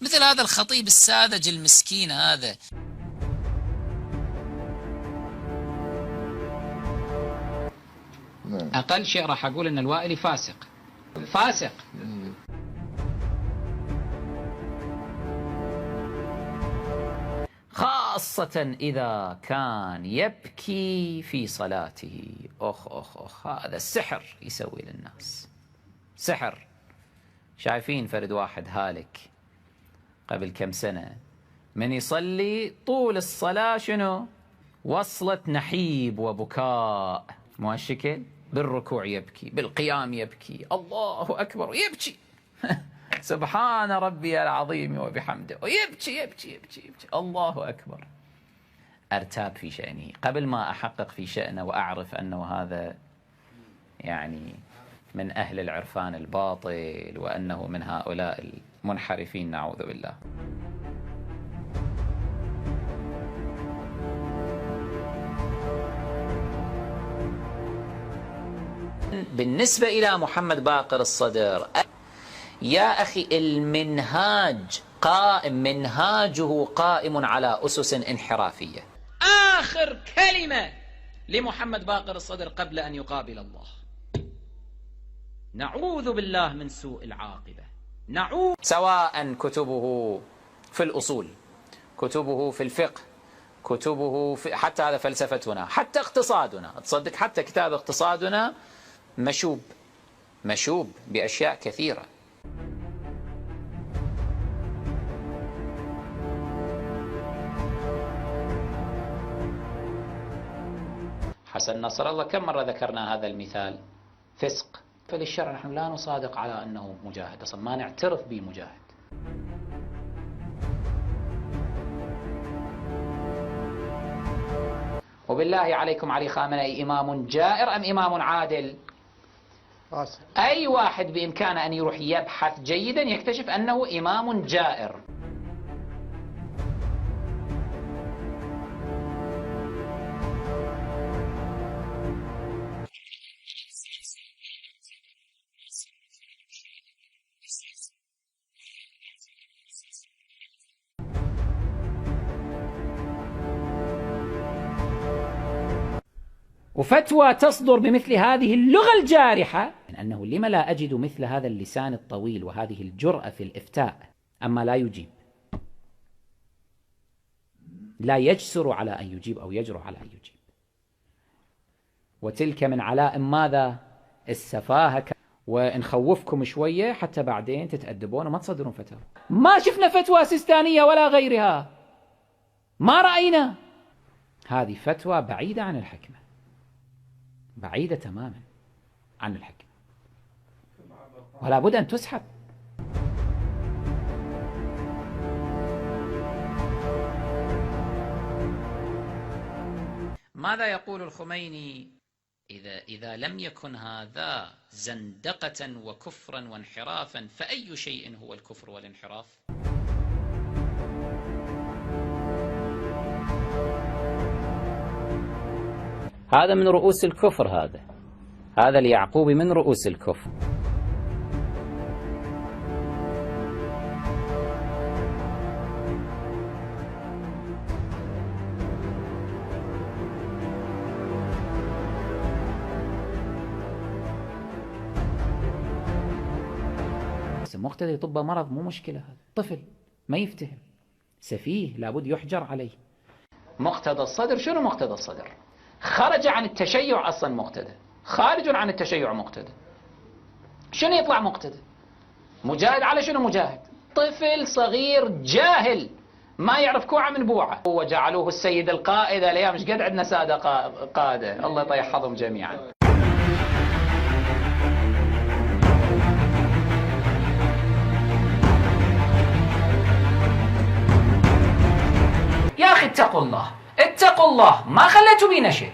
مثل هذا الخطيب الساذج المسكين هذا. أقل شيء راح أقول أن الوائلي فاسق فاسق. خاصة إذا كان يبكي في صلاته. أخ أخ أخ، هذا السحر يسوي للناس، سحر. شايفين فرد واحد هالك قبل كم سنة من يصلي طول الصلاة شنو؟ وصلة نحيب وبكاء، مو هالشكل؟ بالركوع يبكي، بالقيام يبكي، الله أكبر يبكي سبحان ربي العظيم وبحمده، ويبكي يبكي يبكي يبكي، الله أكبر. أرتاب في شأنه قبل ما أحقق في شأنه وأعرف أنه هذا يعني من أهل العرفان الباطل وأنه من هؤلاء المنحرفين، نعوذ بالله. بالنسبة إلى محمد باقر الصدر، يا أخي المنهاج قائم، منهاجه قائم على أسس انحرافية. آخر كلمة لمحمد باقر الصدر قبل أن يقابل الله، نعوذ بالله من سوء العاقبة. سواء كتبه في الأصول، كتبه في الفقه، كتبه في حتى هذا فلسفتنا، حتى اقتصادنا. تصدق حتى كتاب اقتصادنا مشوب بأشياء كثيرة. حسن نصر الله كم مرة ذكرنا هذا المثال، فسق. فللشرع نحن لا نصادق على أنه مجاهد، أصلا ما نعترف به مجاهد. وبالله عليكم علي خامنئي إمام جائر أم إمام عادل؟ أي واحد بإمكانه أن يروح يبحث جيدا يكتشف أنه إمام جائر. وفتوى تصدر بمثل هذه اللغة الجارحة، من أنه لما لا أجد مثل هذا اللسان الطويل وهذه الجرأة في الإفتاء، أما لا يجيب، لا يجسر على أن يجيب أو يجرؤ على أن يجيب. وتلك من علائم ماذا؟ السفاهة. ونخوفكم شوية حتى بعدين تتأدبون وما تصدرون فتوى. ما شفنا فتوى سيستانية ولا غيرها، ما رأينا. هذه فتوى بعيدة عن الحكمة، بعيدة تماما عن الحكمة، ولا بد أن تسحب. ماذا يقول الخميني؟ إذا لم يكن هذا زندقة وكفرا وانحرافا فأي شيء هو الكفر والانحراف؟ هذا من رؤوس الكفر، هذا اليعقوبي من رؤوس الكفر. مقتدى يطب مرض مو مشكلة، هذا طفل ما يفتهم، سفيه لابد يحجر عليه. مقتدى الصدر شنو مقتدى الصدر؟ خرج عن التشيع أصلا، مقتدى خارج عن التشيع. مقتدى شنو يطلع مقتدى؟ مجاهد على شنو مجاهد؟ طفل صغير جاهل ما يعرف كوعة من بوعة، وجعلوه السيد القائد. الأيام مش قد عندنا سادة قادة، الله يحفظهم جميعا. يا أخي اتقوا الله، اتقوا الله، ما خليتوا بينا شيء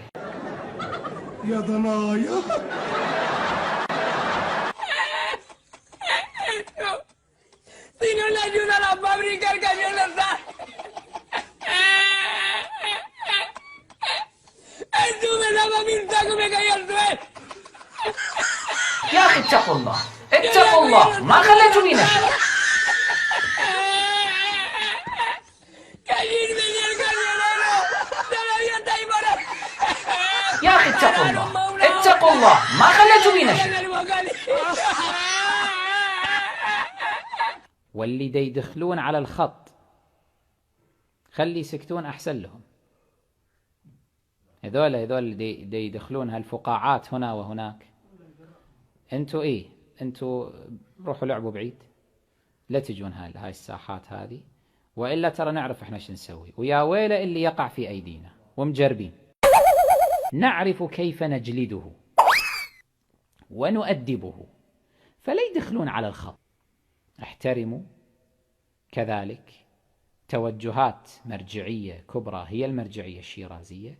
يا ضنايا. Si no le ayuda a la fábrica, el camión no está. Estuve daba mi saco me cayó al suelo. يا أخي اتقوا الله، اتقوا الله، ما خليتوا بينا شيء. اتقوا الله اتقوا الله، ما خليتوا بينا شيء. واللي دا يدخلون على الخط خلي يسكتون أحسن لهم. هذول اللي دا يدخلون هالفقاعات هنا وهناك، انتوا انتوا روحوا لعبوا بعيد، لا تجون هاي الساحات هذه، وإلا ترى نعرف احنا شو نسوي، ويا ويله اللي يقع في أيدينا. ومجربين، نعرف كيف نجلده ونؤدبه، فلا يدخلون على الخط. احترموا كذلك توجهات مرجعية كبرى هي المرجعية الشيرازية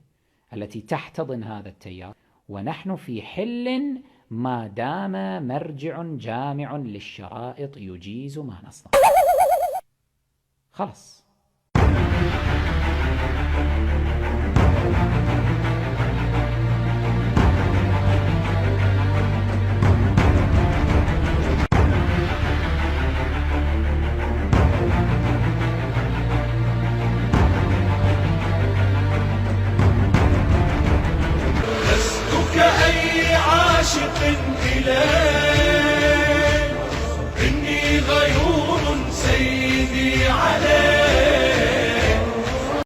التي تحتضن هذا التيار، ونحن في حل ما دام مرجع جامع للشرائط يجيز ما نصنع. خلاص.